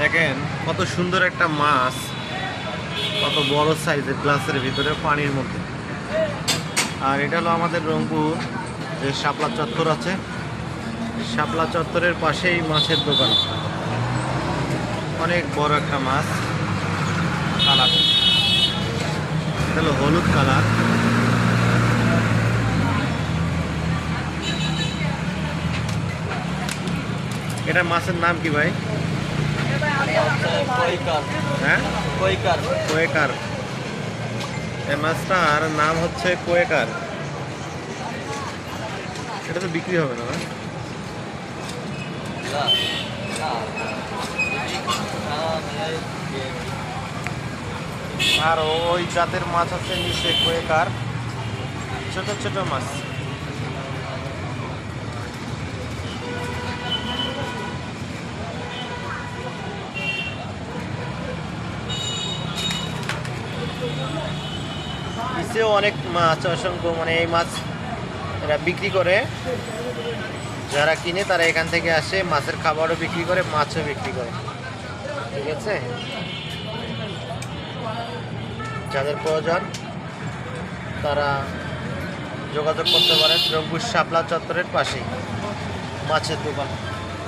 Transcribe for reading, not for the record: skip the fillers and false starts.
দেখেন কত সুন্দর একটা মাছ, কত বড় সাইজের গ্লাসের ভিতরে পানির মধ্যে। আর এটা হলো আমাদের রংপুর যে শাপলা চত্বর আছে, শাপলা চত্বরের পাশেই মাছের দোকান। অনেক বড় একটা মাছ, কালার, এটা হলো হলুদ কালার। এটা মাছের নাম কি ভাই? হ্যাঁ, কোয়েকার। এই মাছটার নাম হচ্ছে কোয়েকার। এটা তো বিক্রি হবে না ভাই? আর ওই জাতের মাছ আছে নিচে কোয়েকার, ছোট ছোট মাছ। নিচেও অনেক মাছ, অসংখ্য, মানে এই মাছ এরা বিক্রি করে। যারা কিনে তারা এখান থেকে আসে, মাছের খাবারও বিক্রি করে, মাছও বিক্রি করে। ঠিক আছে, যাদের প্রয়োজন তারা যোগাযোগ করতে পারেন। রংপুর শাপলা চত্বরের পাশেই মাছের দোকান।